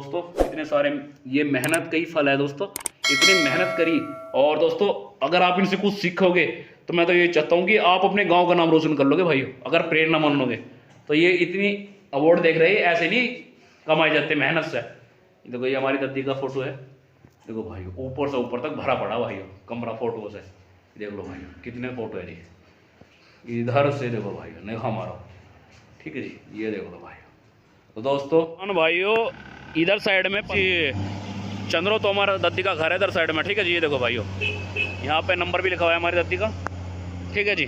दोस्तों इतने सारे ये मेहनत का ही फल है दोस्तों, इतनी मेहनत करी। और दोस्तों अगर आप इनसे कुछ सीखोगे तो मैं तो ये चाहता हूँ कि आप अपने गांव का नाम रोशन कर लोगे भाइयों, अगर प्रेरणा मान लोगे तो। ये इतनी अवार्ड देख रहे हैं, ऐसे नहीं कमाए जाते मेहनत से। देखो ये हमारी दादी का फोटो है, देखो भाइयों ऊपर से ऊपर तक भरा पड़ा भाइयों कमरा फोटो से। देख लो भाइयों कितने फोटो है जी, इधर से देखो भाइयों निगाह मारो, ठीक है जी। ये देख लो भाइयों। तो दोस्तों भाइयों इधर साइड में चंद्रो तोमर दादी का घर है, इधर साइड में, ठीक है जी। ये देखो भाइयों यहाँ पे नंबर भी लिखा हुआ है हमारी दादी का, ठीक है जी।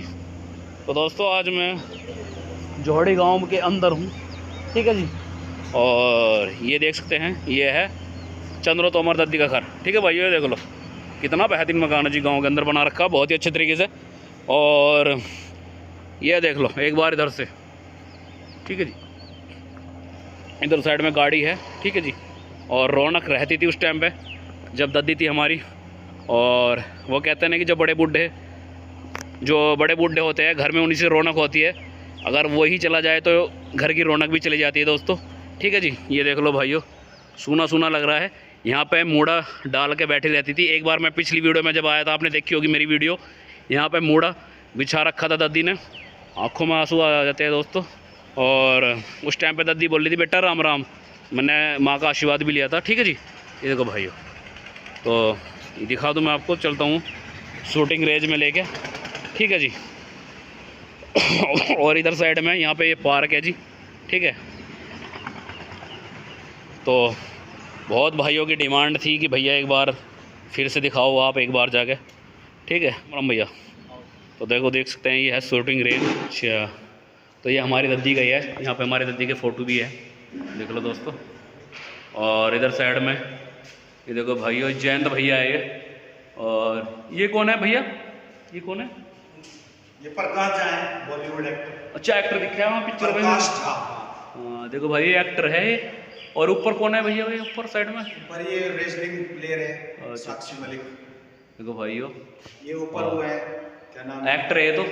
तो दोस्तों आज मैं जोहड़ी गांव के अंदर हूँ, ठीक है जी। और ये देख सकते हैं ये है चंद्रो तोमर दादी का घर, ठीक है भाइयों। ये देख लो कितना बेहतरीन मकान है जी, गांव के अंदर बना रखा बहुत ही अच्छे तरीके से। और ये देख लो एक बार इधर से, ठीक है जी। इधर साइड में गाड़ी है, ठीक है जी। और रौनक रहती थी उस टाइम पे जब दादी थी हमारी। और वो कहते हैं ना कि जो बड़े बूढ़े होते हैं घर में उन्हीं से रौनक होती है, अगर वही चला जाए तो घर की रौनक भी चली जाती है दोस्तों, ठीक है जी। ये देख लो भाइयों सूना सूना लग रहा है। यहाँ पे मूड़ा डाल के बैठी रहती थी। एक बार मैं पिछली वीडियो में जब आया था, आपने देखी होगी मेरी वीडियो, यहाँ पे मूड़ा बिछा रखा था दादी ने। आँखों में आंसू आ जाते हैं दोस्तों। और उस टाइम पे दादी बोल रही थी बेटा राम राम, मैंने माँ का आशीर्वाद भी लिया था, ठीक है जी। ये देखो भाइयों तो दिखा दूँ मैं आपको, चलता हूँ शूटिंग रेंज में लेके, ठीक है जी। और इधर साइड में यहाँ पे ये पार्क है जी, ठीक है। तो बहुत भाइयों की डिमांड थी कि भैया एक बार फिर से दिखाओ आप एक बार जाके, ठीक है राम भैया। तो देखो देख सकते हैं ये है शूटिंग रेंज। अच्छा तो ये हमारी दादी का ही है, यहाँ पे हमारी दादी के फ़ोटो भी है, देख लो दोस्तों। और इधर साइड में ये देखो भाइयों जयंत भैया है ये। और ये कौन है भैया, ये कौन है? ये प्रकाश झा है, बॉलीवुड एक्टर। अच्छा एक्टर दिख रहा है वहाँ पिक्चर में। प्रकाश झा। हाँ देखो भाई ये एक्टर है। और ऊपर कौन है भैया, भाई ऊपर साइड में? ऊपर ये रेसलिंग प्लेयर है साक्षी मलिक। देखो भाइयों ये ऊपर वो है क्या नाम एक्टर है तो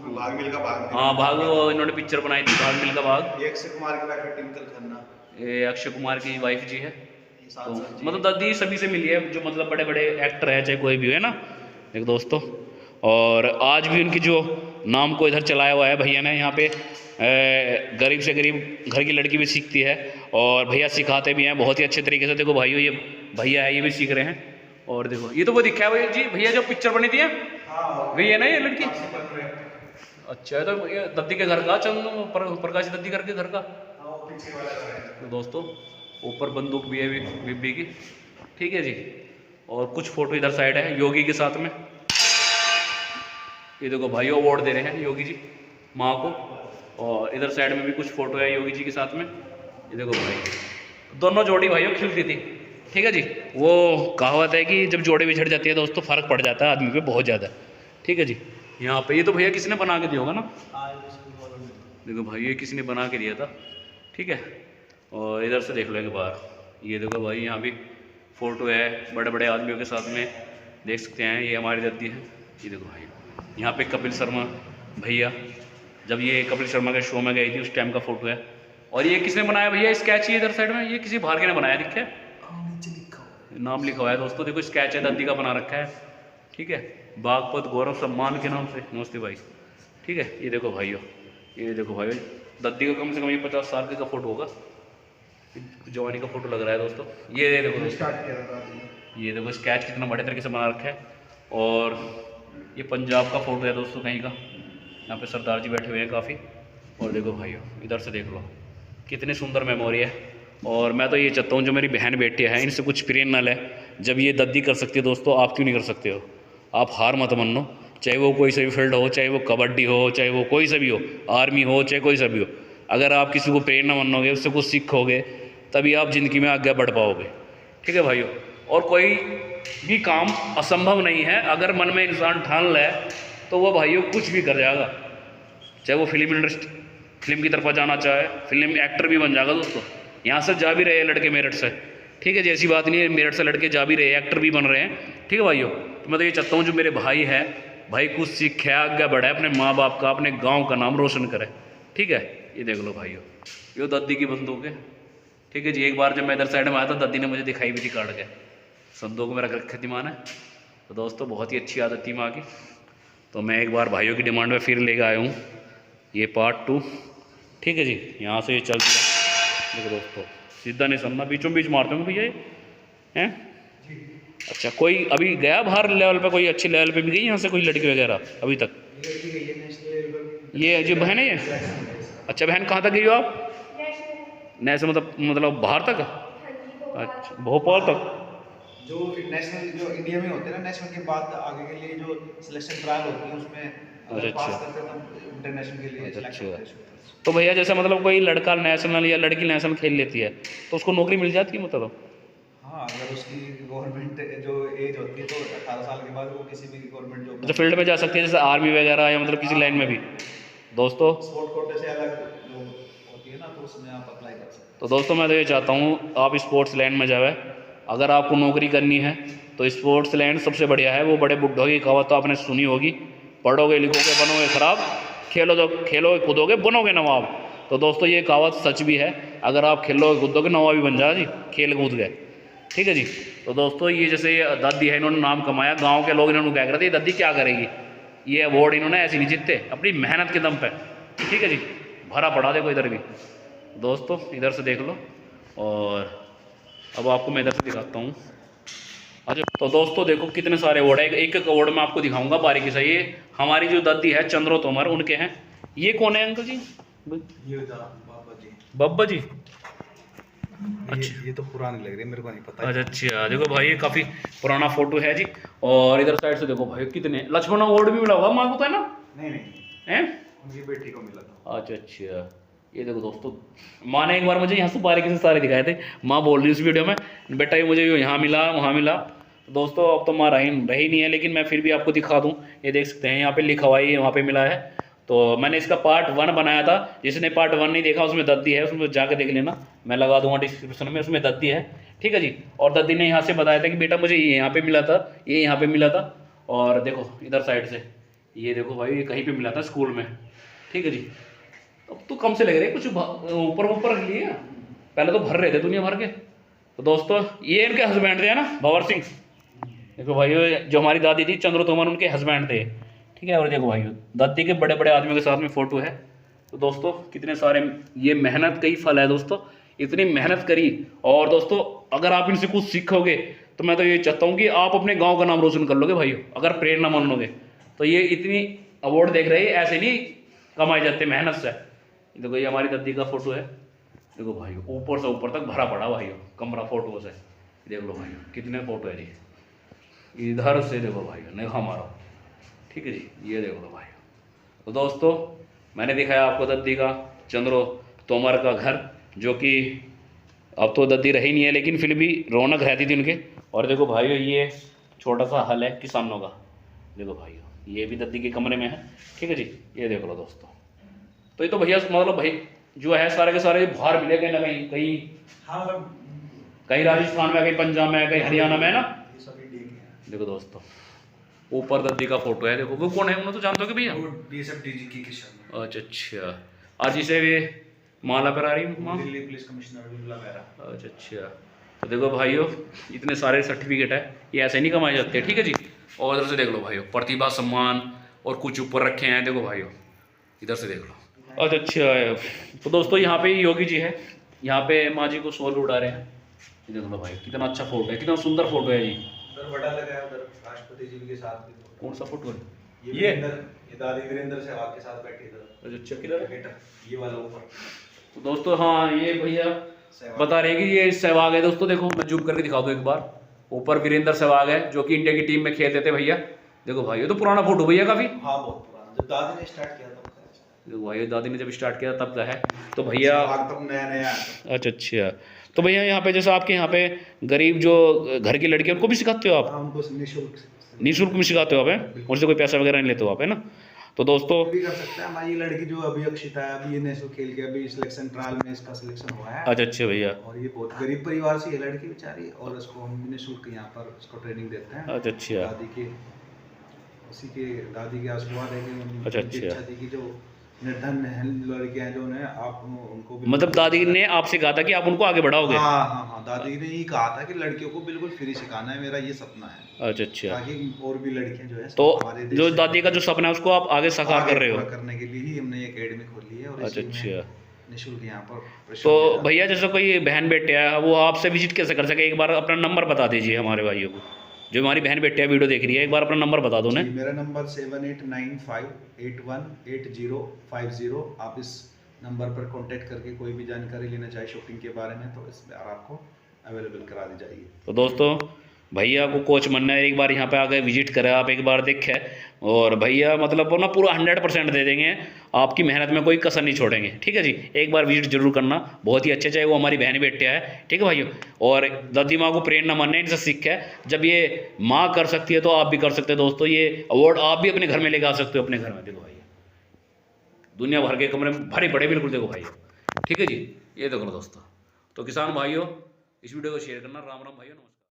भाग मिल्खा भाग। हाँ भाग, वो इन्होंने पिक्चर बनाई थी भाग मिल्खा भाग। ये अक्षय कुमार की वाइफ है ट्विंकल खन्ना, ये अक्षय कुमार की वाइफ जी है। तो मतलब दादी सभी से मिली है जो मतलब बड़े बड़े एक्टर है चाहे कोई भी है ना, एक दोस्तों। और आज भी उनकी जो नाम को इधर चलाया हुआ है भैया ने, यहाँ पे गरीब से गरीब घर की लड़की भी सीखती है और भैया सिखाते भी हैं बहुत ही अच्छे तरीके से। देखो भाइयों ये भैया है, ये भी सीख रहे हैं। और देखो ये तो वो दिखा है भैया जी, भैया जो पिक्चर बनी थी वही है ना ये लड़की। अच्छा है तो ये दादी के घर का प्रकाश दादी करके घर का। तो दोस्तों ऊपर बंदूक भी है बीबी की, ठीक है जी। और कुछ फोटो इधर साइड है योगी के साथ में। ये देखो भाइयों अवार्ड दे रहे हैं योगी जी माँ को। और इधर साइड में भी कुछ फोटो है योगी जी के साथ में। ये देखो भाई दोनों जोड़ी भाइयों खिलती थी, ठीक है जी। वो कहावत है कि जब जोड़ी बिछड़ जाती है दोस्तों फर्क पड़ जाता है आदमी पे बहुत ज़्यादा, ठीक है जी। यहाँ पे ये तो भैया किसी ने बना के दिया होगा ना, देखो भाई ये किसी ने बना के दिया था, ठीक है। और इधर से देख लो एक बार, ये देखो भाई यहाँ भी फ़ोटो है बड़े बड़े आदमियों के साथ में, देख सकते हैं ये हमारी दादी है। ये देखो भाई यहाँ पे कपिल शर्मा भैया जब ये कपिल शर्मा के शो में गई थी उस टाइम का फ़ोटो है। और ये किसने बनाया भैया स्केच, ये इधर साइड में ये किसी बाहर के ने बनाया, दिखे नाम लिखा हुआ है दोस्तों। देखो स्केच है दादी का बना रखा है, ठीक है। बागपत गौरव सम्मान के नाम से, नमस्ते भाई, ठीक है। ये देखो भाइयों, ये देखो भाइयों दादी का कम से कम ये 50 साल का फ़ोटो होगा, जवानी का फ़ोटो लग रहा है दोस्तों। ये देखो ये देखो स्केच कितना बड़े तरीके से बना रखा है। और ये पंजाब का फ़ोटो है दोस्तों कहीं का, यहाँ पे सरदार जी बैठे हुए हैं काफ़ी। और देखो भाइयों इधर से देख लो कितनी सुंदर मेमोरी है। और मैं तो ये चाहता हूँ जो मेरी बहन बेटी है इनसे कुछ प्रेरणा ले। जब ये दादी कर सकती है दोस्तों आप क्यों नहीं कर सकते हो? आप हार मत मानो, चाहे वो कोई सा भी फील्ड हो, चाहे वो कबड्डी हो, चाहे वो कोई सा भी हो, आर्मी हो, चाहे कोई सा भी हो। अगर आप किसी को प्रेरणा मानोगे, उससे कुछ सीखोगे, तभी आप ज़िंदगी में आगे बढ़ पाओगे, ठीक है भाइयों। और कोई भी काम असंभव नहीं है, अगर मन में इंसान ठान ले तो वो भाइयों कुछ भी कर जाएगा। चाहे वो फिल्म की तरफ जाना चाहे, फिल्म एक्टर भी बन जाएगा दोस्तों। यहाँ से जा भी रहे हैं लड़के मेरठ से, ठीक है जी, ऐसी बात नहीं है, मेरठ से लड़के जा भी रहे हैं, एक्टर भी बन रहे हैं, ठीक है भाइयों। तो मैं तो ये चाहता हूँ जो मेरे भाई है, भाई कुछ सीखे, आगे बढ़े, अपने माँ बाप का, अपने गांव का नाम रोशन करे, ठीक है। ये देख लो भाइयों ये दादी की बंदूक है, ठीक है जी। एक बार जब मैं इधर साइड में आया था दादी ने मुझे दिखाई भी थी काट के, संदूक में रख रखी थी माँ ने। तो दोस्तों बहुत ही अच्छी आदत थी माँ की। तो मैं एक बार भाइयों की डिमांड में फिर लेके आया हूँ ये पार्ट 2। ठीक है जी। यहाँ से ये चल दिया। देखो दोस्तों सीधा नहीं सरना, बीचों बीच मारते होंगे भैया ये हैं। अच्छा कोई अभी गया बाहर लेवल पे, कोई अच्छी लेवल पे भी गई यहाँ से कोई लड़की वगैरह अभी तक? ये जो बहन है ये, अच्छा बहन कहाँ तक गई हो आप? नेशनल मतलब बाहर तक? अच्छा भोपाल तक? जो नेशनल जो इंडिया में होते हैं ना, नेशनल के बाद आगे के लिए जो सिलेक्शन ट्रायल होती है उसमें अगर अच्छा पास करते हैं तब इंटरनेशनल के लिए सिलेक्ट अच्छा। होते हैं। तो भैया जैसे मतलब कोई लड़का नेशनल या लड़की नेशनल खेल लेती है तो उसको नौकरी मिल जाती है मतलब? हाँ, अगर उसकी गवर्नमेंट जो एज होती है तो 18 साल के बाद वो किसी भी गवर्नमेंट जॉब अच्छा फील्ड में जा सकती है जैसे आर्मी वगैरह या मतलब किसी लाइन में भी? दोस्तों स्पोर्ट कोटे से अलग जो होती है ना, तो उसमें आप अप्लाई कर सकते तो दोस्तों मैं तो ये चाहता हूँ आप स्पोर्ट्स लाइन में जाए। अगर आपको नौकरी करनी है तो स्पोर्ट्स लाइन सबसे बढ़िया है। वो बड़े बुड्ढों की कहावत तो आपने सुनी होगी, पढ़ोगे लिखोगे बनोगे खराब, खेलोगे कूदोगे बनोगे नवाब। तो दोस्तों ये कहावत सच भी है, अगर आप खेलोगे कूदोगे नवाब भी बन जाओ जी, खेल कूद गए। ठीक है जी। तो दोस्तों ये जैसे ये दादी है, इन्होंने नाम कमाया, गाँव के लोग इन्होंने क्या कर रहे थे दादी क्या करेगी, ये अवार्ड इन्होंने ऐसे नहीं जीतते, अपनी मेहनत के दम पे। ठीक है जी। भरा पड़ा देखो इधर भी दोस्तों, इधर से देख लो। और अब आपको मैं इधर से दिखाता हूँ। अच्छा तो दोस्तों देखो कितने सारे अवार्ड है, एक एक अवार्ड मैं आपको दिखाऊंगा बारीकी से। ये हमारी जो दादी है चंद्रो तोमर उनके हैं। ये कौन है अंकल जी? ये बाबा जी। बब्बा जी? अच्छा, ये तो पुरानी लग रही है, मेरे को नहीं पता। अच्छा देखो भाई ये काफ़ी पुराना फोटो है जी। और इधर साइड से देखो भाई कितने लक्ष्मण अवार्ड भी मिला हुआ माँ को तो है ना? नहीं हैं? उनकी बेटी को मिला था। अच्छा ये देखो दोस्तों, माँ ने एक बार मुझे यहाँ से बारीकी से सारे दिखाए थे। माँ बोल रही उस वीडियो में बेटा ये मुझे यहाँ मिला वहाँ मिला। तो दोस्तों अब तो माँ रही नहीं है, लेकिन मैं फिर भी आपको दिखा दूँ। ये देख सकते हैं यहाँ पे लिखा हुआ है वहाँ पे मिला है। तो मैंने इसका पार्ट 1 बनाया था, जिसने पार्ट 1 नहीं देखा उसमें दद्दी है, उसमें जाके देख लेना, मैं लगा दूंगा डिस्क्रिप्शन में, उसमें दद्दी है। ठीक है जी। और दद्दी ने यहाँ से बताया था कि बेटा मुझे ये यहाँ पे मिला था, ये यहाँ पे मिला था। और देखो इधर साइड से ये देखो भाई ये कहीं पे मिला था स्कूल में। ठीक है जी। अब तो कम से लग रहे कुछ ऊपर ऊपर रख लिए, पहले तो भर रहे थे दुनिया भर के। तो दोस्तों ये इनके हस्बैंड थे ना भंवर सिंह। देखो भाई जो हमारी दादी थी चंद्र तोमर उनके हस्बैंड थे। ठीक है। और देखो भाई दादी के बड़े बड़े आदमियों के साथ में फ़ोटो है। तो दोस्तों कितने सारे, ये मेहनत का ही फल है दोस्तों, इतनी मेहनत करी। और दोस्तों अगर आप इनसे कुछ सीखोगे तो मैं तो ये चाहता हूँ कि आप अपने गांव का नाम रोशन कर लोगे भाई, अगर प्रेरणा मान लोगे तो। ये इतनी अवार्ड देख रहे हैं ऐसे नहीं कमाए जाते मेहनत से। देखो ये हमारी दादी का फोटो है। देखो भाई ऊपर से ऊपर तक भरा पड़ा भाई कमरा फोटो से। देख लो भाई कितने फोटो है जी। इधर से देखो भाई निगाह मारो। ठीक है जी। ये देख लो भाई। तो दोस्तों मैंने दिखाया आपको दादी का चंद्रो तोमर का घर, जो कि अब तो दादी रही नहीं है लेकिन फिर भी रौनक रहती थी उनके। और देखो भाई ये छोटा सा हल है किसानों का। देखो भाई ये भी दादी के कमरे में है। ठीक है जी। ये देख लो दोस्तों। तो ये तो भैया मतलब भाई जो है सारे के सारे बाहर मिले कहीं ना कहीं, कहीं हाँ कहीं राजस्थान में, कहीं पंजाब में, कहीं हरियाणा में, है ना? ये सभी देखे हैं। देखो दोस्तों ऊपर दादी का फोटो है। देखो वो कौन है, उन्हें तो जानते हो कि भैया? वो डीएसएफ डीजी की शर्मा। अच्छा आज इसे वे माला पर आ रही माँ। Delhi police commissioner Vimla Mehra. अच्छा तो देखो भाइयों इतने सारे सर्टिफिकेट है, ये ऐसे नहीं कमाए जाते। ठीक है जी। और इधर से देख लो भाइयों प्रतिभा सम्मान और कुछ ऊपर रखे हैं। देखो भाइयों इधर से देख लो। अच्छा तो दोस्तों यहाँ पे योगी जी है, यहाँ पे माँ जी को सोल उड़ा रहे हैं। ये देख लो भाई कितना अच्छा फोटो है, कितना सुंदर फोटो है जी। उधर बड़ा लगा है, उधर राष्ट्रपति जी के साथ भी फोटो। कौन सा फोटो है ये दादी वीरेंद्र सहवाग के साथ बैठी इधर। अच्छा किधर? ये वाला ऊपर। तो दोस्तों हाँ ये भैया बता रहे हैं कि ये सहवाग है। दोस्तों देखो मैं जूम करके दिखा दूँ एक बार। ऊपर वीरेंद्र सहवाग है जो कि इंडिया की टीम में खेलते थे भैया। देखो भाई ये तो पुराना फोटो भैया काफ़ी। हाँ बहुत पुराना, जब दादी ने स्टार्ट किया था। देखो भाई दादी ने जब स्टार्ट किया तब का है। तो भैया तब नया नया। अच्छा तो भैया यहाँ पे जैसे आपके यहाँ पे गरीब जो घर की लड़की उनको भी सिखाते हो आप? उनको निःशुल्क में सिखाते हो आप? है उनसे कोई पैसा वगैरह नहीं लेते हो आप, है ना? तो दोस्तों भी कर सकते हैं। हमारी लड़की जो अभी अक्षिता है, अभी ये नेशनल खेल के अभी सिलेक्शन ट्रायल में इसका सिलेक्शन हुआ है। अच्छा भैया। और ये बहुत गरीब परिवार से है लड़की बेचारी, और इसको हम निःशुल्क यहाँ पर इसको ट्रेनिंग देते हैं। दादी के उसी के दादी के आशीर्वाद है कि उनकी इच्छा थी कि जो निर्धन हैं लड़कियां जो हैं, आप उनको भी मतलब दादी ने आपसे कहा था कि आप उनको आगे बढ़ाओगे? हाँ हाँ हाँ, दादी ने ही कहा था कि लड़कियों को बिल्कुल फ्री सिखाना है, मेरा ये सपना है, अच्छा अच्छा। ताकि और भी लड़कियां जो है तो हमारे देश जो से दादी का जो सपना है उसको आप आगे साकार कर रहे पूरा हो? करने के लिए ही हमने ये एकेडमी खोली है, और अच्छा इसी में अच्छा। निःशुल्क यहाँ पर तो प्रशिक्षण दिया जाता भैया जैसे कोई बहन बेटे है वो आपसे विजिट कैसे कर सके? एक बार अपना नंबर बता दीजिए हमारे भाइयों को, जो हमारी बहन बेटियाँ वीडियो देख रही है, एक बार अपना नंबर बता दो है। ना। जी, मेरा नंबर 7895818050। आप इस नंबर पर कांटेक्ट करके कोई भी जानकारी लेना चाहे शॉपिंग के बारे में, तो इस पर आपको अवेलेबल करा दी जाएगी। तो दोस्तों भैया को कोच बनना है, एक बार यहाँ पे आके विजिट करें आप, एक बार देखें, और भैया मतलब वो ना पूरा 100% दे देंगे, आपकी मेहनत में कोई कसर नहीं छोड़ेंगे। ठीक है जी, एक बार विजिट जरूर करना, बहुत ही अच्छे, चाहे वो हमारी बहन बेटियाँ है। ठीक है भाइयों, और दादी माँ को प्रेरणा मानना, इनसे सीख है, जब ये माँ कर सकती है तो आप भी कर सकते हैं। दोस्तों ये अवार्ड आप भी अपने घर में लेके आ सकते हो, अपने घर में। देखो भाई दुनिया भर के कमरे में भरे पड़े, बिल्कुल देखो भाई। ठीक है जी, ये देखो दोस्तों। तो किसान भाइयों इस वीडियो को शेयर करना। राम राम भाइयों, नमस्कार।